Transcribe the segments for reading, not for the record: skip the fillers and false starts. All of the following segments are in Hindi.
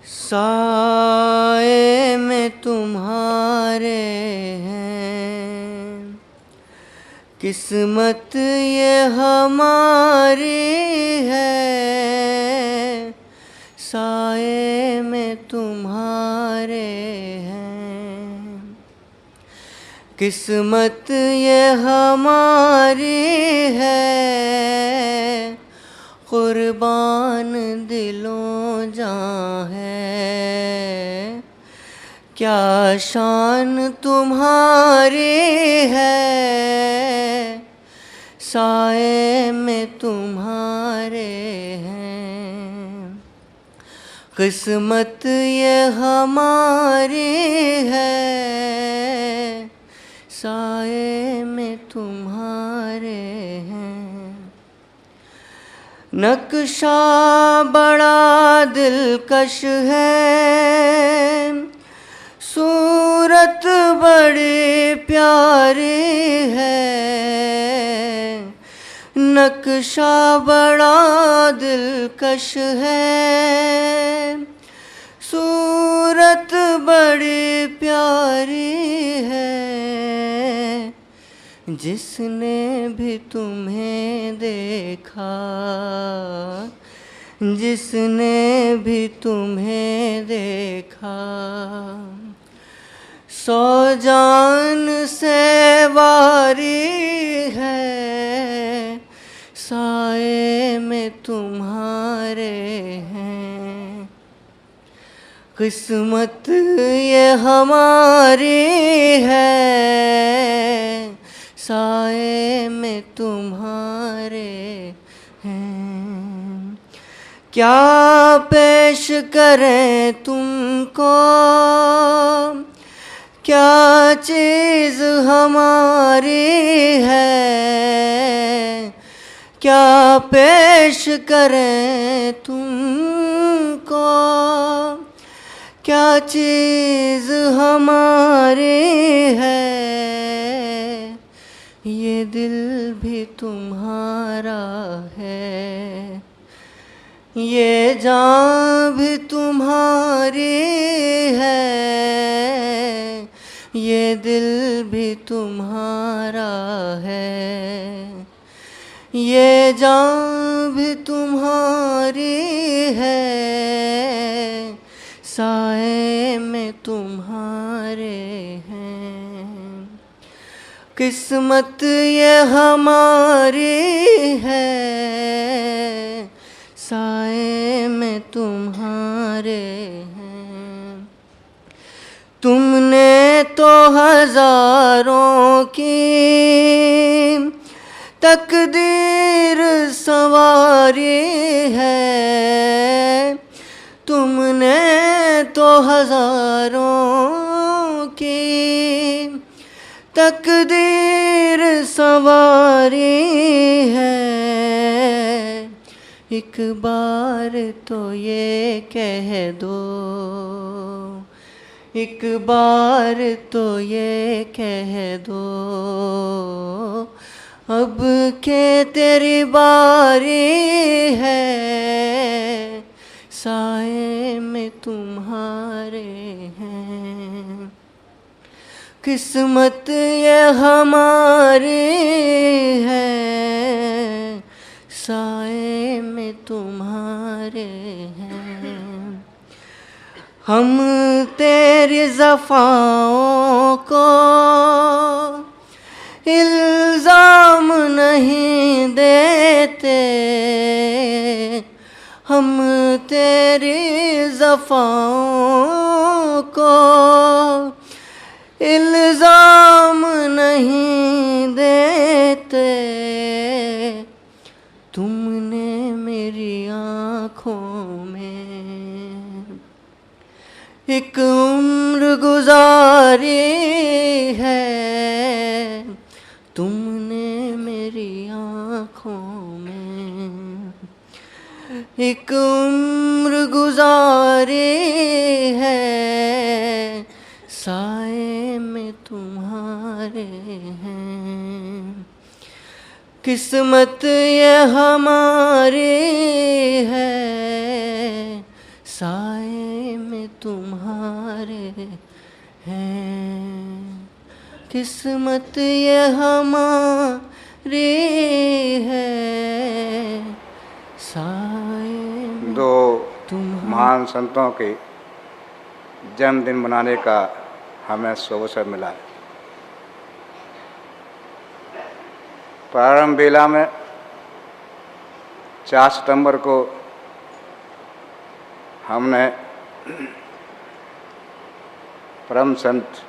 साए में तुम्हारे हैं, किस्मत ये हमारी है। साए में तुम्हारे हैं, किस्मत ये हमारी है। कुर्बान दिलों जान है, क्या शान तुम्हारी है। साए में तुम्हारे हैं, किस्मत ये हमारी है। साए में तुम्हारे हैं, नक्शा बड़ा दिलकश है, सूरत बड़ी प्यारी है। नक्शा बड़ा दिलकश है, सूरत बड़ी प्यारी है। जिसने भी तुम्हें देखा, जिसने भी तुम्हें देखा, सौ जान से वारी है। साए में तुम्हारे हैं, किस्मत ये हमारी है। साए में तुम्हारे हैं, क्या पेश करें तुमको, क्या चीज़ हमारी है। क्या पेश करें तुमको, क्या चीज़ हमारी है। ये दिल भी तुम्हारा है, ये जान भी तुम्हारी है। ये दिल भी तुम्हारा है, ये जान भी तुम्हारी है। साए में तुम्हारे हैं, किस्मत ये हमारी है। साए में तुम्हारे हैं, तुमने तो हजारों की तकदीर संवारी है। तुमने तो हजारों की तकदीर संवारी है। एक बार तो ये कह दो, एक बार तो ये कह दो, अब के तेरी बारी है। साए में तुम्हारे हैं, किस्मत ये हमारी है। साए में तुम्हारे हैं, हम तेरी ज़फ़ाओं को इल्ज़ाम नहीं देते। हम तेरी ज़फ़ाओं को इल्ज़ाम नहीं देते। तुमने मेरी आँखों में एक उम्र गुजारी है। तुमने मेरी आँखों में एक उम्र गुजारी है। साए में तुम्हारे हैं, किस्मत ये हमारी है। साए में तुम्हारे हैं, किस्मत ये हमारी है, साए में दो महान संतों के जन्मदिन मनाने का हमें अवसर मिला है। प्रारंभ बेला में 4 सितंबर को हमने परम संत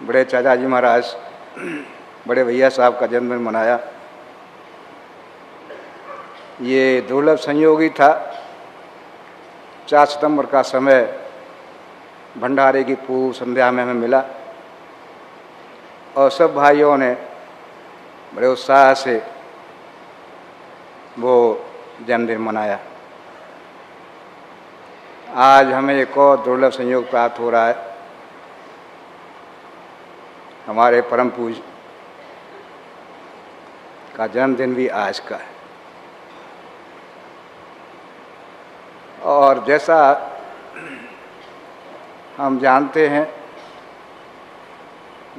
बड़े चाचा जी महाराज बड़े भैया साहब का जन्मदिन मनाया। ये दुर्लभ संयोग ही था। 4 सितंबर का समय भंडारे की पूर्व संध्या में हमें मिला और सब भाइयों ने बड़े उत्साह से वो जन्मदिन मनाया। आज हमें एक और दुर्लभ संयोग प्राप्त हो रहा है। हमारे परम पूज्य का जन्मदिन भी आज का है। और जैसा हम जानते हैं,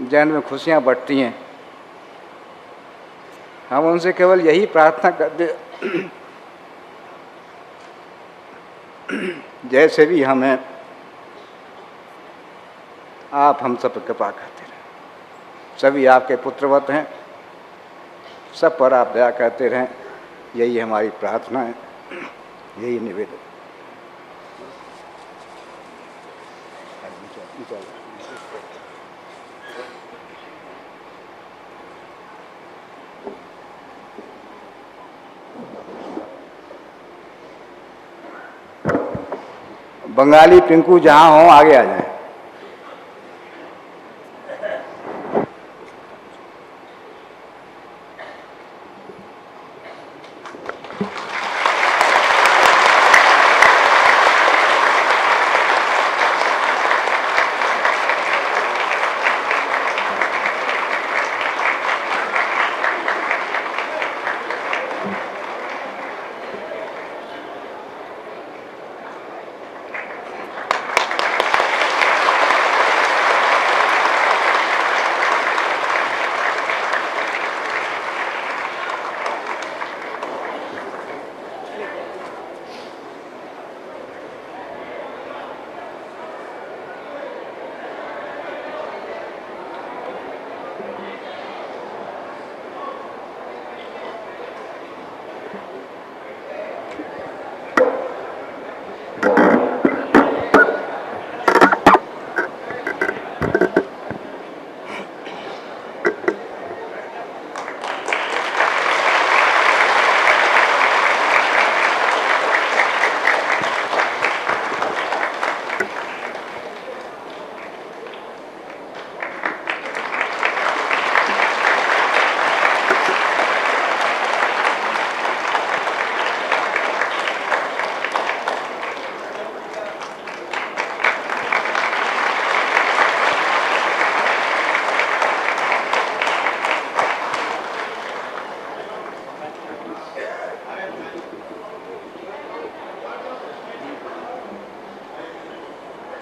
जन्म में खुशियाँ बढ़ती हैं। हम उनसे केवल यही प्रार्थना करते जैसे भी हमें आप हम सब पर कृपा करते रहें। सभी आपके पुत्रवत हैं, सब पर आप दया करते रहें, यही हमारी प्रार्थना है, यही निवेदन। बंगाली पिंकू जहाँ हो आगे आ जाए।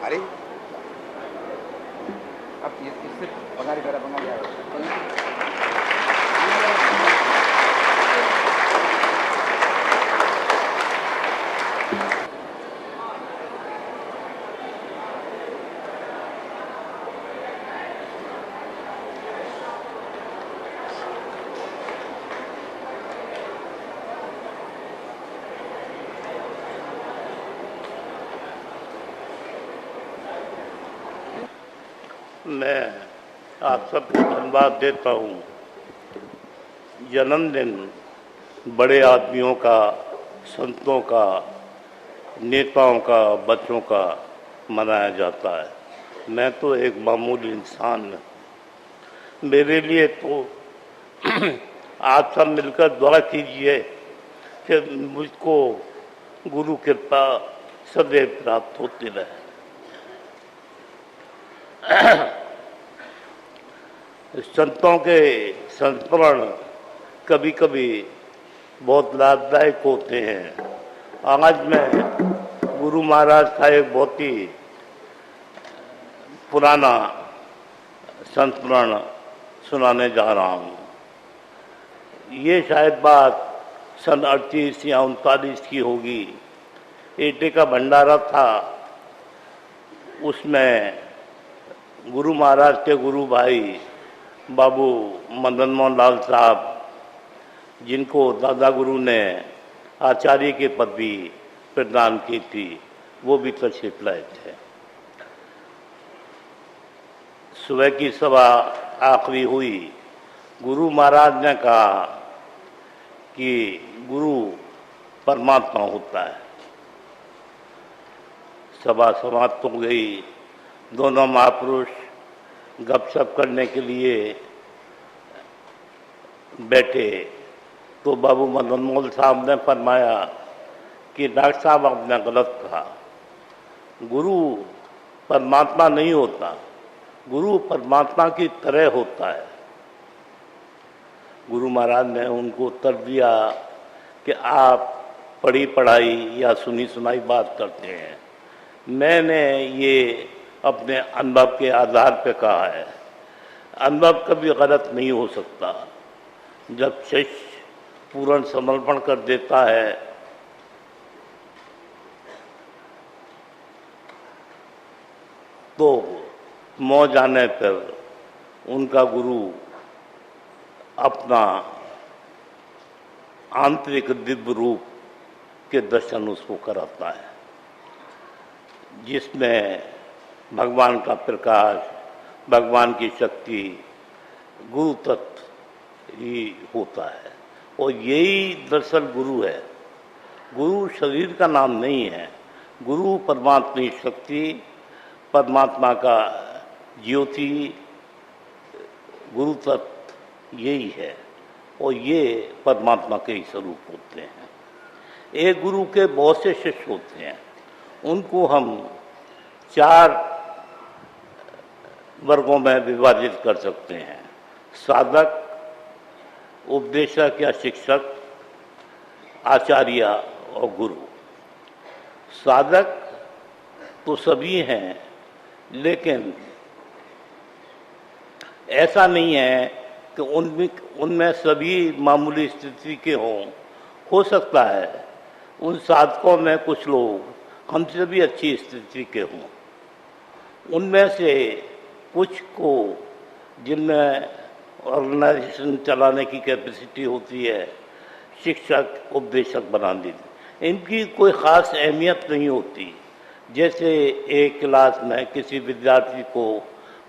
अरे अब इससे बंगाली करा बंगाली आएगा। मैं आप सबको धन्यवाद देता हूँ। जन्मदिन बड़े आदमियों का, संतों का, नेताओं का, बच्चों का मनाया जाता है। मैं तो एक मामूली इंसान हूँ। मेरे लिए तो आप सब मिलकर दुआ कीजिए कि मुझको गुरु कृपा सदैव प्राप्त होती रहे। संतों के संस्मरण कभी कभी बहुत लाभदायक होते हैं। आज मैं गुरु महाराज का एक बहुत ही पुराना संस्मरण सुनाने जा रहा हूँ। ये शायद बात सन 38 या 39 की होगी। ईटे का भंडारा था, उसमें गुरु महाराज के गुरु भाई बाबू मदन मोहन लाल साहब, जिनको दादा गुरु ने आचार्य की पदवी प्रदान की थी, वो भी तशरीफ लाए थे। सुबह की सभा आखिरी हुई। गुरु महाराज ने कहा कि गुरु परमात्मा होता है। सभा समाप्त हो गई। दोनों महापुरुष गपशप करने के लिए बैठे तो बाबू मदन मोहन साहब ने फरमाया कि डॉक्टर साहब आपने गलत कहा, गुरु परमात्मा नहीं होता, गुरु परमात्मा की तरह होता है। गुरु महाराज ने उनको उत्तर दिया कि आप पढ़ी पढ़ाई या सुनी सुनाई बात करते हैं, मैंने ये अपने अनुभव के आधार पर कहा है। अनुभव कभी गलत नहीं हो सकता। जब शिष्य पूर्ण समर्पण कर देता है तो मौज जाने पर उनका गुरु अपना आंतरिक दिव्य रूप के दर्शन उसको कराता है, जिसमें भगवान का प्रकाश, भगवान की शक्ति, गुरु तत्व ही होता है। और यही दरअसल गुरु है। गुरु शरीर का नाम नहीं है। गुरु परमात्मा की शक्ति, परमात्मा का ज्योति, गुरु तत्व यही है। और ये परमात्मा के ही स्वरूप होते हैं। एक गुरु के बहुत से शिष्य होते हैं। उनको हम 4 वर्गों में विभाजित कर सकते हैं। साधक, उपदेशक या शिक्षक, आचार्य और गुरु। साधक तो सभी हैं, लेकिन ऐसा नहीं है कि उनमें सभी मामूली स्थिति के हों। हो सकता है उन साधकों में कुछ लोग हमसे भी अच्छी स्थिति के हों। उनमें से कुछ को, जिनमें ऑर्गेनाइजेशन चलाने की कैपेसिटी होती है, शिक्षक, उपदेशक बना देते। इनकी कोई ख़ास अहमियत नहीं होती। जैसे एक क्लास में किसी विद्यार्थी को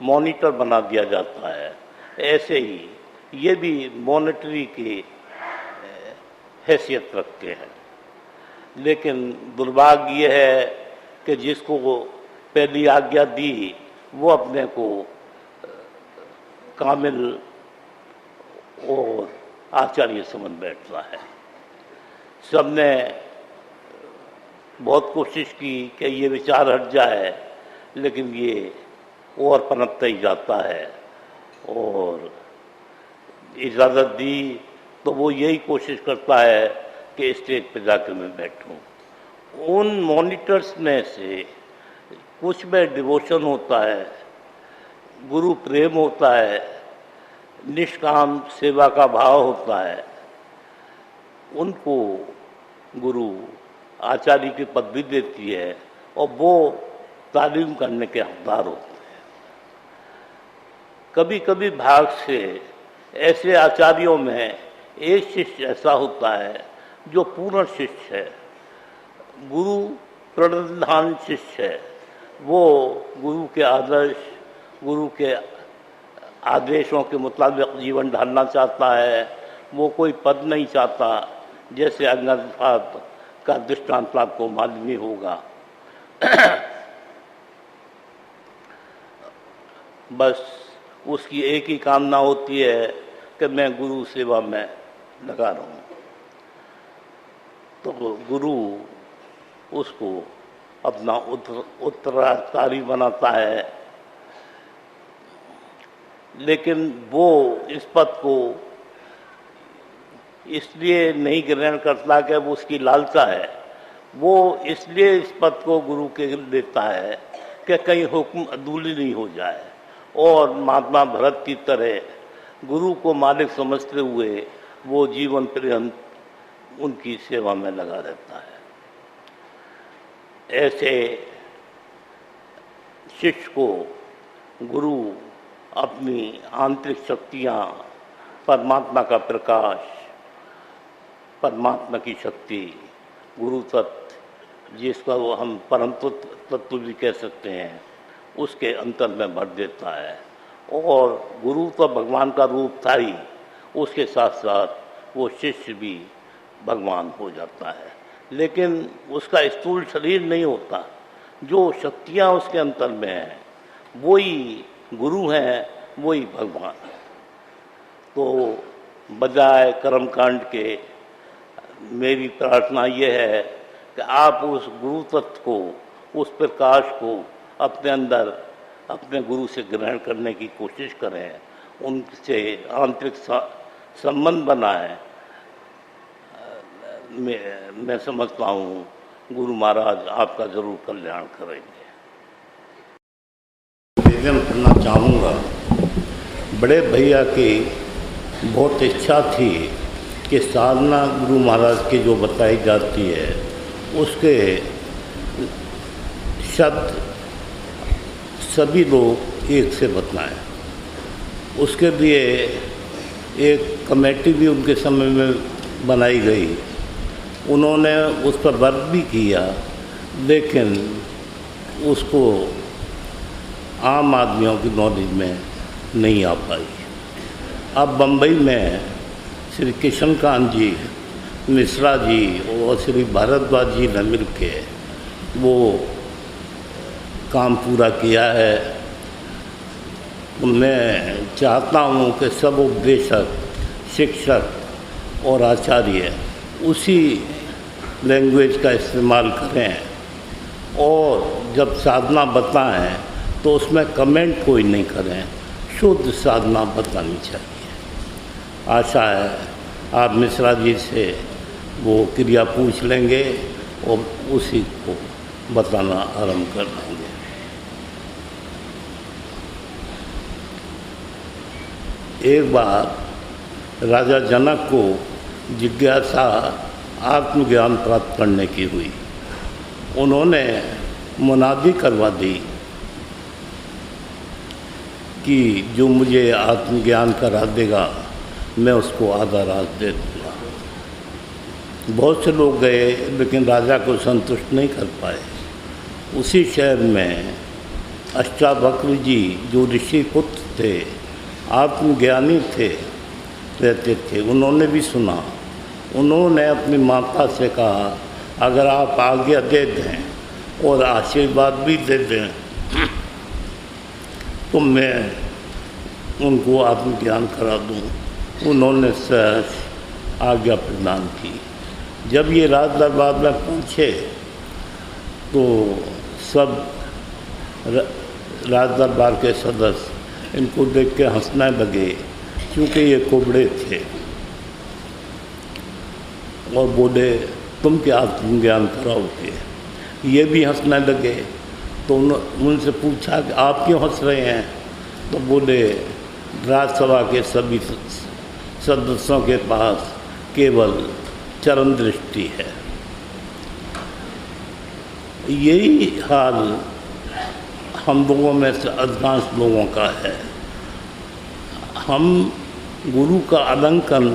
मॉनिटर बना दिया जाता है, ऐसे ही ये भी मॉनिटरी की हैसियत रखते हैं। लेकिन दुर्भाग्य ये है कि जिसको वो पहली आज्ञा दी वो अपने को कामिल और आचार्य समझ बैठता है। सबने बहुत कोशिश की कि ये विचार हट जाए, लेकिन ये और पनपता ही जाता है। और इजाज़त दी तो वो यही कोशिश करता है कि स्टेज पर जाकर मैं बैठूं। उन मॉनिटर्स में से कुछ में डिवोशन होता है, गुरु प्रेम होता है, निष्काम सेवा का भाव होता है। उनको गुरु आचार्य की पदवी देती है और वो तालीम करने के हकदार होते हैं। कभी कभी भाग से ऐसे आचार्यों में एक शिष्य ऐसा होता है जो पूर्ण शिष्य है, गुरु प्रणिधान शिष्य है। वो गुरु के आदर्श, गुरु के आदेशों के मुताबिक जीवन ढालना चाहता है। वो कोई पद नहीं चाहता, जैसे अंगद साहब का दृष्टांत आपको मालूम ही होगा। बस उसकी एक ही कामना होती है कि मैं गुरु सेवा में लगा रहूं। तो गुरु उसको अपना उत्तराधिकारी बनाता है, लेकिन वो इस पद को इसलिए नहीं ग्रहण करता कि वो उसकी लालसा है, वो इसलिए इस पद को गुरु के देता है कि कहीं हुक्म अदूली नहीं हो जाए, और महात्मा भरत की तरह गुरु को मालिक समझते हुए वो जीवन पर्यंत उनकी सेवा में लगा रहता है। ऐसे शिष्य को गुरु अपनी आंतरिक शक्तियाँ, परमात्मा का प्रकाश, परमात्मा की शक्ति, गुरु तत्व, जिसका वो हम परम तत्व भी कह सकते हैं, उसके अंतर में भर देता है। और गुरु तो भगवान का रूप था ही, उसके साथ साथ वो शिष्य भी भगवान हो जाता है, लेकिन उसका स्थूल शरीर नहीं होता। जो शक्तियाँ उसके अंतर में हैं वही गुरु हैं, वही भगवान है। तो बजाय कर्मकांड के मेरी प्रार्थना ये है कि आप उस गुरु तत्व को, उस प्रकाश को अपने अंदर अपने गुरु से ग्रहण करने की कोशिश करें, उनसे आंतरिक संबंध बनाएं। मैं समझता हूँ गुरु महाराज आपका ज़रूर कल्याण करेंगे। निवेदन करना चाहूँगा, बड़े भैया की बहुत इच्छा थी कि साधना गुरु महाराज की जो बताई जाती है उसके शब्द सभी लोग एक से बताएं। उसके लिए एक कमेटी भी उनके समय में बनाई गई, उन्होंने उस पर वर्क भी किया, लेकिन उसको आम आदमियों की नॉलेज में नहीं आ पाई। अब बम्बई में श्री किशनकांत जी, मिश्रा जी और श्री भारद्वाज जी ने मिलके वो काम पूरा किया है। मैं चाहता हूँ कि सब उपदेशक, शिक्षक और आचार्य उसी लैंग्वेज का इस्तेमाल करें, और जब साधना बताएं तो उसमें कमेंट कोई नहीं करें, शुद्ध साधना बतानी चाहिए। आशा है आप मिश्रा जी से वो क्रिया पूछ लेंगे और उसी को बताना आरंभ कर देंगे। एक बार राजा जनक को जिज्ञासा आत्मज्ञान प्राप्त करने की हुई। उन्होंने मुनादी करवा दी कि जो मुझे आत्मज्ञान करा देगा मैं उसको आधा राज दे दूँगा। बहुत से लोग गए, लेकिन राजा को संतुष्ट नहीं कर पाए। उसी शहर में अष्टावक्र जी जो ऋषि पुत्र थे, आत्मज्ञानी थे, रहते थे, उन्होंने भी सुना। उन्होंने अपनी माता से कहा अगर आप आज्ञा दे दें और आशीर्वाद भी दे दें तो मैं उनको आत्मज्ञान करा दूं। उन्होंने सहज आज्ञा प्रदान की। जब ये राज दरबार में पहुँचे तो सब राज दरबार के सदस्य इनको देख के हंसने लगे, क्योंकि ये कुबड़े थे, और बोले तुम क्या आत्मज्ञान कराओगे। ये भी हंसने लगे, तो उनसे पूछा कि आप क्यों हंस रहे हैं, तो बोले राज्यसभा के सभी सदस्यों के पास केवल चरण दृष्टि है। यही हाल हम लोगों में से अधिकांश लोगों का है। हम गुरु का आलंकन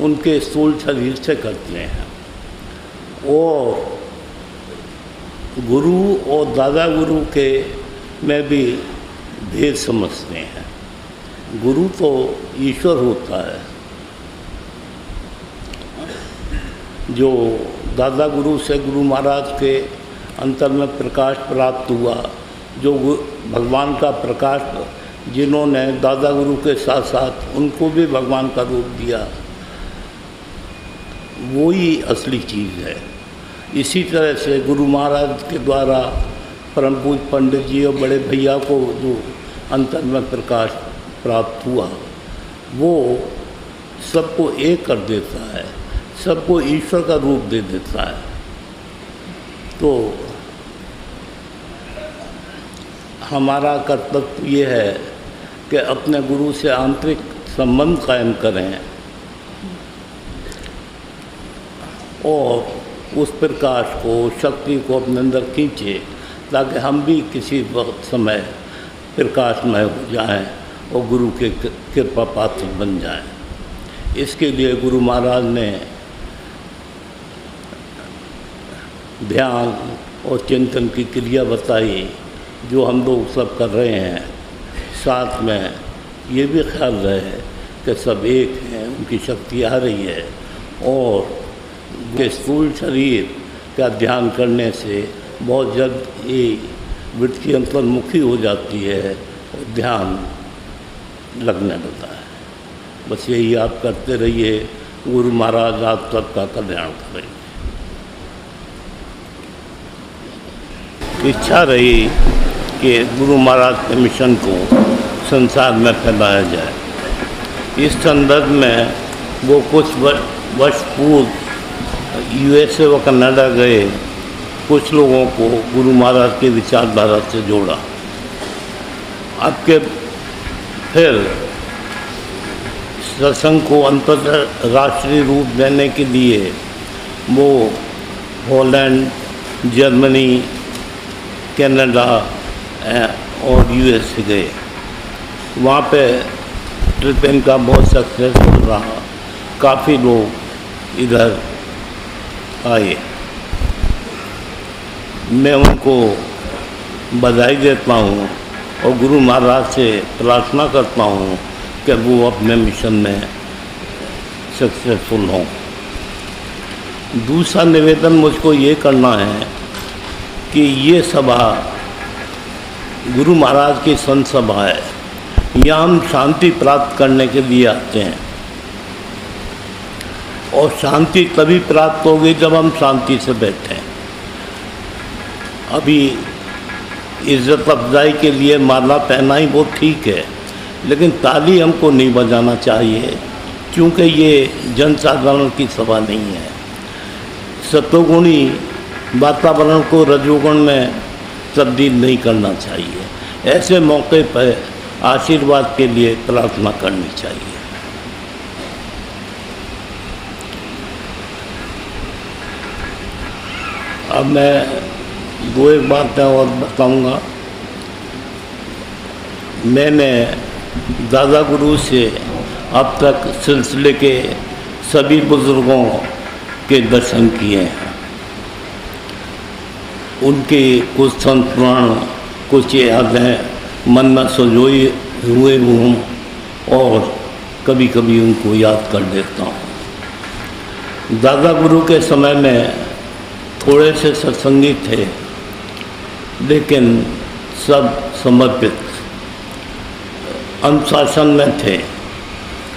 उनके स्थूल शरीर से करते हैं, और गुरु और दादा गुरु के में भी भेद समझते हैं। गुरु तो ईश्वर होता है। जो दादा गुरु से गुरु महाराज के अंतर में प्रकाश प्राप्त हुआ, जो भगवान का प्रकाश जिन्होंने दादा गुरु के साथ साथ उनको भी भगवान का रूप दिया, वो ही असली चीज़ है। इसी तरह से गुरु महाराज के द्वारा परम पूज्य पंडित जी और बड़े भैया को जो अंतर में प्रकाश प्राप्त हुआ, वो सबको एक कर देता है, सबको ईश्वर का रूप दे देता है। तो हमारा कर्तव्य ये है कि अपने गुरु से आंतरिक संबंध कायम करें और उस प्रकाश को, शक्ति को अपने अंदर खींचे, ताकि हम भी किसी वक्त समय प्रकाशमय हो जाएं और गुरु के कृपा पात्र बन जाएं। इसके लिए गुरु महाराज ने ध्यान और चिंतन की क्रिया बताई, जो हम लोग सब कर रहे हैं। साथ में ये भी ख्याल रहे कि सब एक हैं, उनकी शक्ति आ रही है और ये स्थूल शरीर का ध्यान करने से बहुत जल्द ये वृत्ति अंतर्मुखी हो जाती है और ध्यान लगने लगता है। बस यही आप करते रहिए। गुरु महाराज आप सबका कल्याण करें। इच्छा रही कि गुरु महाराज के मिशन को संसार में फैलाया जाए। इस संदर्भ में वो कुछ वर्ष पूर्व USA व कनाडा गए कुछ लोगों को गुरु महाराज की विचारधारा से जोड़ा। अब के फिर सत्संग को अंतर्राष्ट्रीय रूप देने के लिए वो हॉलैंड, जर्मनी, कनाडा और USA गए। वहाँ पे ट्रिप इनका बहुत सक्सेसफुल रहा। काफ़ी लोग इधर आए। मैं उनको बधाई देता हूँ और गुरु महाराज से प्रार्थना करता हूँ कि वो अपने मिशन में सक्सेसफुल हों। दूसरा निवेदन मुझको ये करना है कि ये सभा गुरु महाराज की संत सभा है। यहाँ हम शांति प्राप्त करने के लिए आते हैं और शांति तभी प्राप्त होगी जब हम शांति से बैठें। अभी इज्जत अफजाई के लिए माला पहना ही बहुत ठीक है, लेकिन ताली हमको नहीं बजाना चाहिए, क्योंकि ये जनसाधारण की सभा नहीं है। सतोगुणी वातावरण को रजोगुण में तब्दील नहीं करना चाहिए। ऐसे मौके पर आशीर्वाद के लिए प्रार्थना करनी चाहिए। अब मैं दो एक बातें और बताऊंगा। मैंने दादा गुरु से अब तक सिलसिले के सभी बुज़ुर्गों के दर्शन किए हैं। उनके कुछ संत पुराण, कुछ यादें मन में सजोए हुए हूँ और कभी कभी उनको याद कर देता हूँ। दादा गुरु के समय में थोड़े से सत्संगी थे, लेकिन सब समर्पित अनुशासन में थे,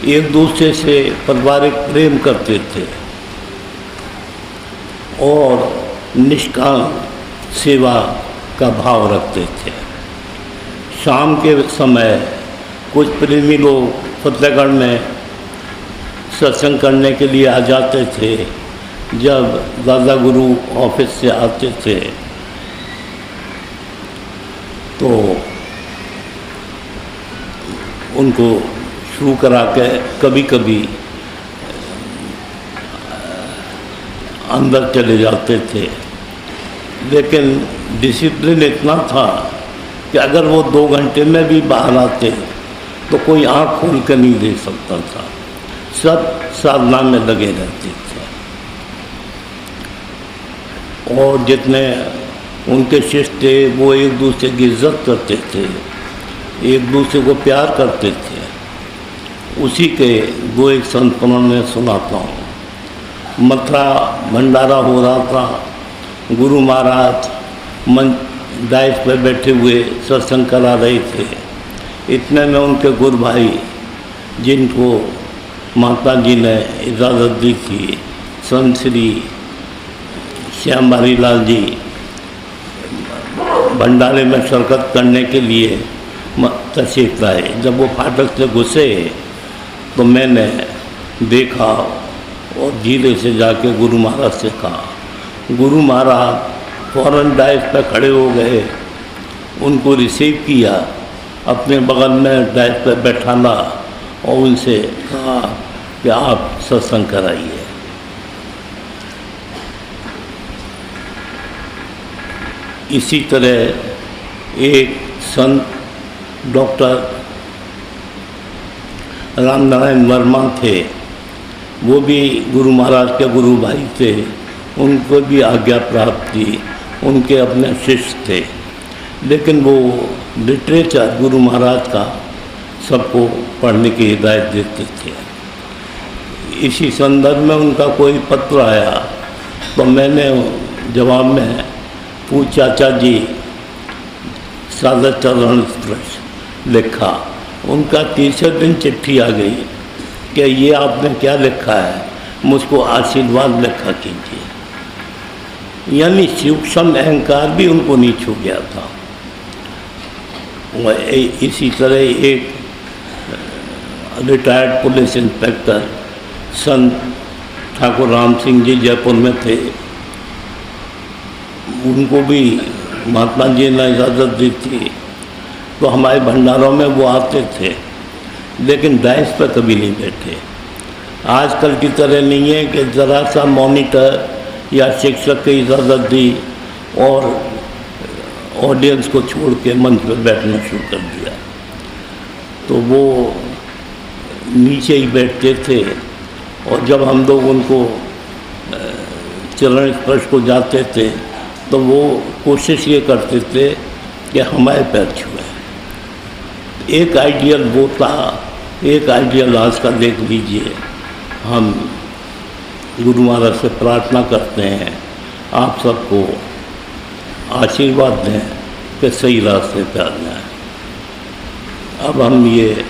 एक दूसरे से पारिवारिक प्रेम करते थे और निष्काम सेवा का भाव रखते थे। शाम के समय कुछ प्रेमी लोग फतेहगढ़ में सत्संग करने के लिए आ जाते थे। जब दादा गुरु ऑफिस से आते थे तो उनको शुरू करा के कभी कभी अंदर चले जाते थे, लेकिन डिसिप्लिन इतना था कि अगर वो 2 घंटे में भी बाहर आते तो कोई आँख खोल कर नहीं देख सकता था। सब साधना में लगे रहते थे और जितने उनके शिष्य थे वो एक दूसरे की इज्जत करते थे, एक दूसरे को प्यार करते थे। उसी के दो एक संतों में सुनाता हूँ। मथुरा भंडारा हो रहा था। गुरु महाराज डाइस पर बैठे हुए सत्संग करा रहे थे। इतने में उनके गुरु भाई, जिनको माता जी ने इजाज़त दी थी, संत श्री श्याम बारी लाल जी, भंडारे में शिरकत करने के लिए तशरीफ लाए। जब वो फाटक से घुसे तो मैंने देखा और धीरे से जाके गुरु महाराज से कहा। गुरु महाराज फौरन डाइस पर खड़े हो गए, उनको रिसीव किया, अपने बगल में डाइस पर बैठाना और उनसे कहा कि आप सत्संग कराइए। इसी तरह एक संत डॉक्टर रामनारायण वर्मा थे, वो भी गुरु महाराज के गुरु भाई थे, उनको भी आज्ञा प्राप्त थी, उनके अपने शिष्य थे, लेकिन वो लिटरेचर गुरु महाराज का सबको पढ़ने की हिदायत देते थे। इसी संदर्भ में उनका कोई पत्र आया तो मैंने जवाब में पूछा, चाचा जी सादा चरण स्पर्श लिखा। उनका तीसरे दिन चिट्ठी आ गई कि ये आपने क्या लिखा है, मुझको आशीर्वाद लिखा कीजिए। यानी सूक्ष्म अहंकार भी उनको नहीं छू गया था। इसी तरह एक रिटायर्ड पुलिस इंस्पेक्टर संत ठाकुर राम सिंह जी जयपुर में थे, उनको भी महात्मा जी ने इजाज़त दी थी, तो हमारे भंडारों में वो आते थे, लेकिन डाइस पर कभी नहीं बैठे। आजकल की तरह नहीं है कि ज़रा सा मॉनिटर या शिक्षक की इजाज़त दी और ऑडियंस को छोड़ के मंच पर बैठना शुरू कर दिया। तो वो नीचे ही बैठते थे और जब हम लोग उनको चरण स्पर्श को जाते थे तो वो कोशिश ये करते थे कि हमारे पैर छुए। एक आइडियल वो था, एक आइडियल आज का देख लीजिए। हम गुरु महाराज से प्रार्थना करते हैं आप सबको आशीर्वाद दें कि सही रास्ते पर आ जाएं। अब हम ये